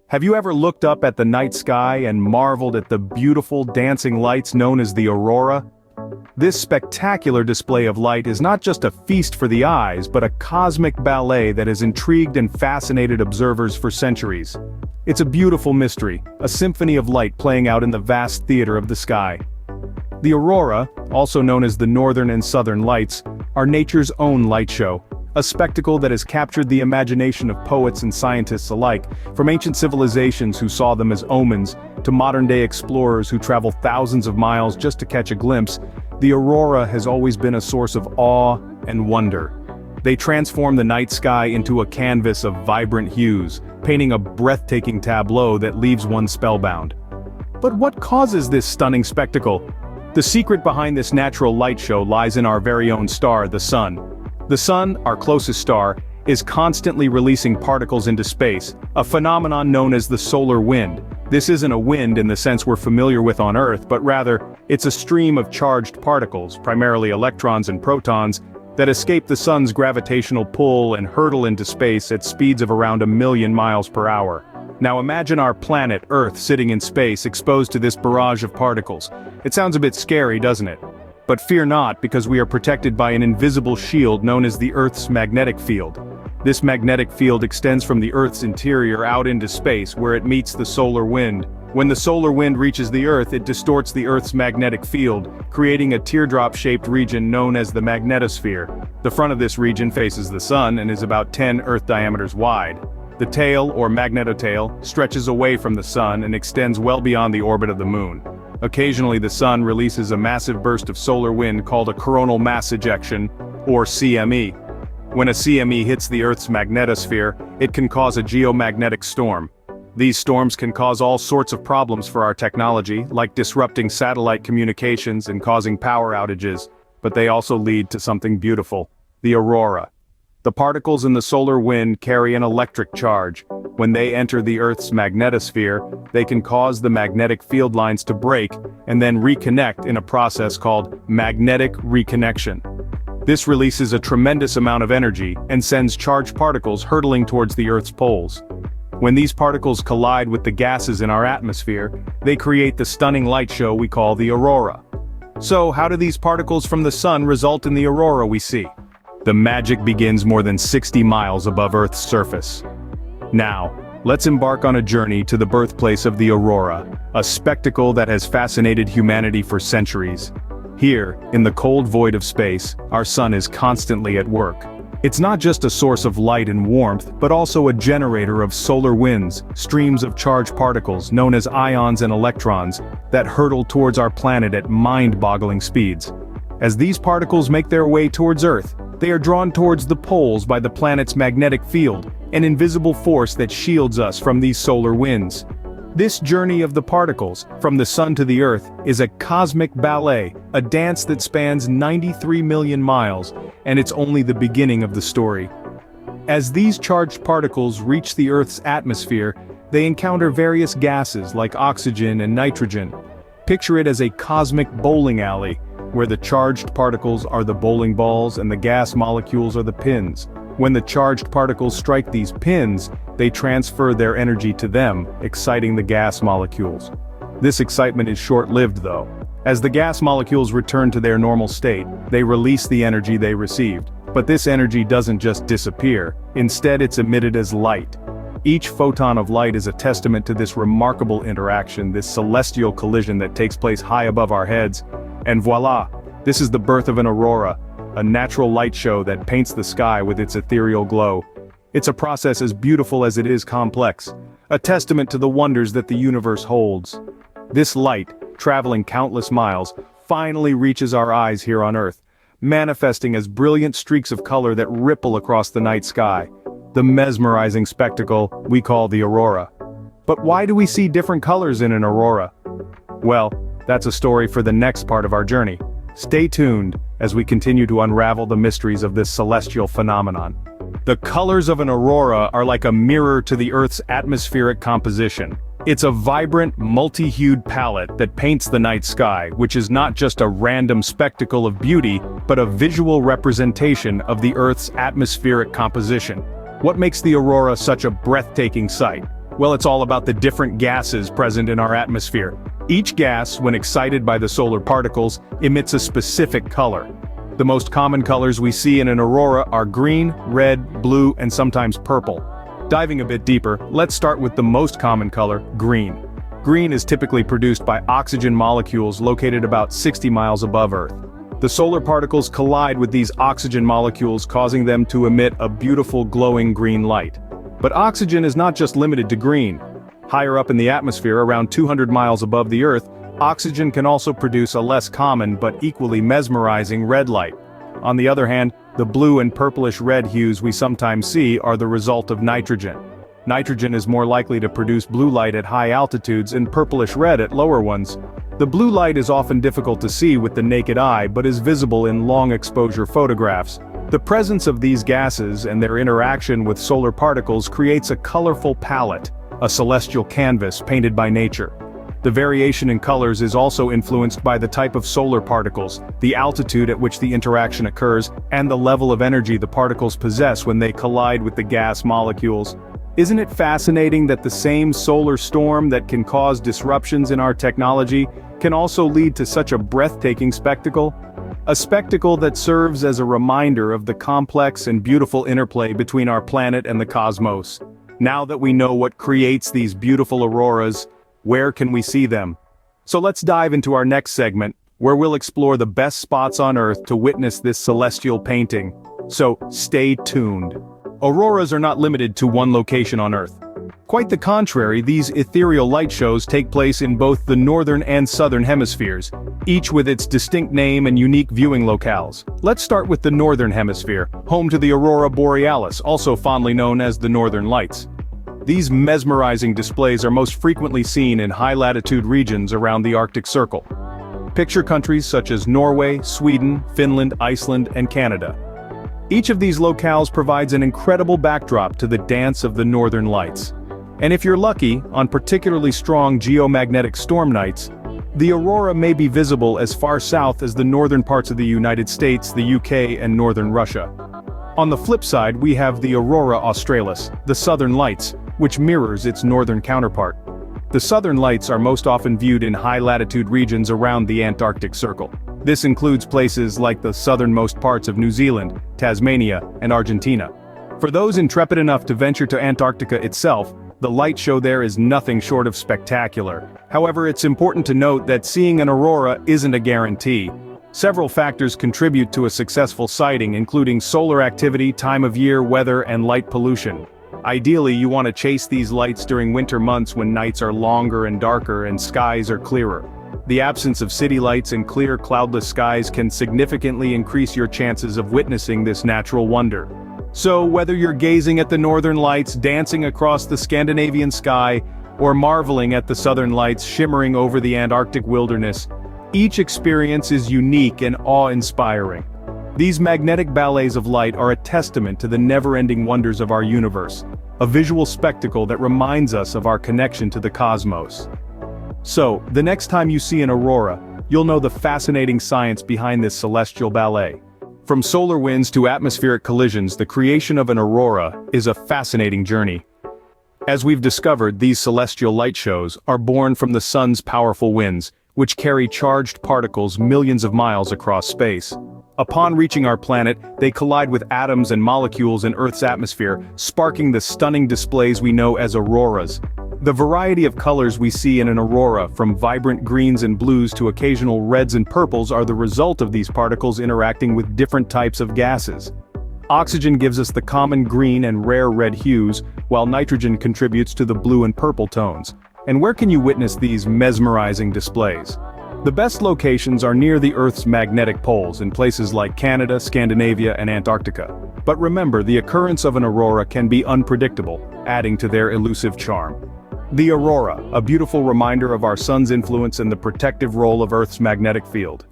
Have you ever looked up at the night sky and marveled at the beautiful dancing lights known as the aurora? This spectacular display of light is not just a feast for the eyes but a cosmic ballet that has intrigued and fascinated observers for centuries. It's a beautiful mystery, a symphony of light playing out in the vast theater of the sky. The aurora, also known as the northern and southern lights, are nature's own light show. A spectacle that has captured the imagination of poets and scientists alike, from ancient civilizations who saw them as omens, to modern-day explorers who travel thousands of miles just to catch a glimpse. The aurora has always been a source of awe and wonder. They transform the night sky into a canvas of vibrant hues, painting a breathtaking tableau that leaves one spellbound. But what causes this stunning spectacle? The secret behind this natural light show lies in our very own star, the sun. The sun, our closest star, is constantly releasing particles into space, a phenomenon known as the solar wind. This isn't a wind in the sense we're familiar with on Earth, but rather, it's a stream of charged particles, primarily electrons and protons, that escape the sun's gravitational pull and hurtle into space at speeds of around 1,000,000 miles per hour. Now imagine our planet, Earth, sitting in space exposed to this barrage of particles. It sounds a bit scary, doesn't it? But fear not, because we are protected by an invisible shield known as the Earth's magnetic field. This magnetic field extends from the Earth's interior out into space where it meets the solar wind. When the solar wind reaches the Earth, it distorts the Earth's magnetic field, creating a teardrop-shaped region known as the magnetosphere. The front of this region faces the sun and is about 10 Earth diameters wide. The tail, or magnetotail, stretches away from the sun and extends well beyond the orbit of the moon. Occasionally the sun releases a massive burst of solar wind called a coronal mass ejection, or CME. When a CME hits the Earth's magnetosphere, it can cause a geomagnetic storm. These storms can cause all sorts of problems for our technology, like disrupting satellite communications and causing power outages, but they also lead to something beautiful: the aurora. The particles in the solar wind carry an electric charge. When they enter the Earth's magnetosphere, they can cause the magnetic field lines to break and then reconnect in a process called magnetic reconnection. This releases a tremendous amount of energy and sends charged particles hurtling towards the Earth's poles. When these particles collide with the gases in our atmosphere, they create the stunning light show we call the aurora. So, how do these particles from the sun result in the aurora we see? The magic begins more than 60 miles above Earth's surface. Now, let's embark on a journey to the birthplace of the aurora, a spectacle that has fascinated humanity for centuries. Here, in the cold void of space, our sun is constantly at work. It's not just a source of light and warmth, but also a generator of solar winds, streams of charged particles known as ions and electrons, that hurtle towards our planet at mind-boggling speeds. As these particles make their way towards Earth, they are drawn towards the poles by the planet's magnetic field, an invisible force that shields us from these solar winds. This journey of the particles, from the sun to the Earth, is a cosmic ballet, a dance that spans 93 million miles, and it's only the beginning of the story. As these charged particles reach the Earth's atmosphere, they encounter various gases like oxygen and nitrogen. Picture it as a cosmic bowling alley, where the charged particles are the bowling balls and the gas molecules are the pins. When the charged particles strike these pins, they transfer their energy to them, exciting the gas molecules. This excitement is short-lived though. As the gas molecules return to their normal state, they release the energy they received. But this energy doesn't just disappear, instead it's emitted as light. Each photon of light is a testament to this remarkable interaction, this celestial collision that takes place high above our heads. And voila, this is the birth of an aurora, a natural light show that paints the sky with its ethereal glow. It's a process as beautiful as it is complex, a testament to the wonders that the universe holds. This light, traveling countless miles, finally reaches our eyes here on Earth, manifesting as brilliant streaks of color that ripple across the night sky. The mesmerizing spectacle we call the aurora. But why do we see different colors in an aurora? Well, that's a story for the next part of our journey. Stay tuned as we continue to unravel the mysteries of this celestial phenomenon. The colors of an aurora are like a mirror to the Earth's atmospheric composition. It's a vibrant, multi-hued palette that paints the night sky, which is not just a random spectacle of beauty, but a visual representation of the Earth's atmospheric composition. What makes the aurora such a breathtaking sight? Well, it's all about the different gases present in our atmosphere. Each gas, when excited by the solar particles, emits a specific color. The most common colors we see in an aurora are green, red, blue, and sometimes purple. Diving a bit deeper, let's start with the most common color, green. Green is typically produced by oxygen molecules located about 60 miles above Earth. The solar particles collide with these oxygen molecules, causing them to emit a beautiful glowing green light. But oxygen is not just limited to green. Higher up in the atmosphere, around 200 miles above the Earth, oxygen can also produce a less common but equally mesmerizing red light. On the other hand, the blue and purplish-red hues we sometimes see are the result of nitrogen. Nitrogen is more likely to produce blue light at high altitudes and purplish-red at lower ones. The blue light is often difficult to see with the naked eye but is visible in long-exposure photographs. The presence of these gases and their interaction with solar particles creates a colorful palette, a celestial canvas painted by nature. The variation in colors is also influenced by the type of solar particles, the altitude at which the interaction occurs, and the level of energy the particles possess when they collide with the gas molecules. Isn't it fascinating that the same solar storm that can cause disruptions in our technology can also lead to such a breathtaking spectacle? A spectacle that serves as a reminder of the complex and beautiful interplay between our planet and the cosmos. Now that we know what creates these beautiful auroras, where can we see them? So let's dive into our next segment, where we'll explore the best spots on Earth to witness this celestial painting. So stay tuned. Auroras are not limited to one location on Earth. Quite the contrary, these ethereal light shows take place in both the northern and southern hemispheres, each with its distinct name and unique viewing locales. Let's start with the northern hemisphere, home to the Aurora Borealis, also fondly known as the Northern Lights. These mesmerizing displays are most frequently seen in high-latitude regions around the Arctic Circle. Picture countries such as Norway, Sweden, Finland, Iceland, and Canada. Each of these locales provides an incredible backdrop to the dance of the Northern Lights. And if you're lucky, on particularly strong geomagnetic storm nights, the aurora may be visible as far south as the northern parts of the United States, the UK, and northern Russia. On the flip side, we have the Aurora Australis, the Southern Lights, which mirrors its northern counterpart. The Southern Lights are most often viewed in high-latitude regions around the Antarctic Circle. This includes places like the southernmost parts of New Zealand, Tasmania, and Argentina. For those intrepid enough to venture to Antarctica itself, the light show there is nothing short of spectacular. However, it's important to note that seeing an aurora isn't a guarantee. Several factors contribute to a successful sighting, including solar activity, time of year, weather, and light pollution. Ideally, you want to chase these lights during winter months when nights are longer and darker and skies are clearer. The absence of city lights and clear, cloudless skies can significantly increase your chances of witnessing this natural wonder. So, whether you're gazing at the Northern Lights dancing across the Scandinavian sky, or marveling at the Southern Lights shimmering over the Antarctic wilderness, each experience is unique and awe-inspiring. These magnetic ballets of light are a testament to the never-ending wonders of our universe, a visual spectacle that reminds us of our connection to the cosmos. So, the next time you see an aurora, you'll know the fascinating science behind this celestial ballet. From solar winds to atmospheric collisions, the creation of an aurora is a fascinating journey. As we've discovered, these celestial light shows are born from the sun's powerful winds, which carry charged particles millions of miles across space. Upon reaching our planet, they collide with atoms and molecules in Earth's atmosphere, sparking the stunning displays we know as auroras. The variety of colors we see in an aurora, from vibrant greens and blues to occasional reds and purples, are the result of these particles interacting with different types of gases. Oxygen gives us the common green and rare red hues, while nitrogen contributes to the blue and purple tones. And where can you witness these mesmerizing displays? The best locations are near the Earth's magnetic poles in places like Canada, Scandinavia, and Antarctica. But remember, the occurrence of an aurora can be unpredictable, adding to their elusive charm. The aurora, a beautiful reminder of our sun's influence and the protective role of Earth's magnetic field.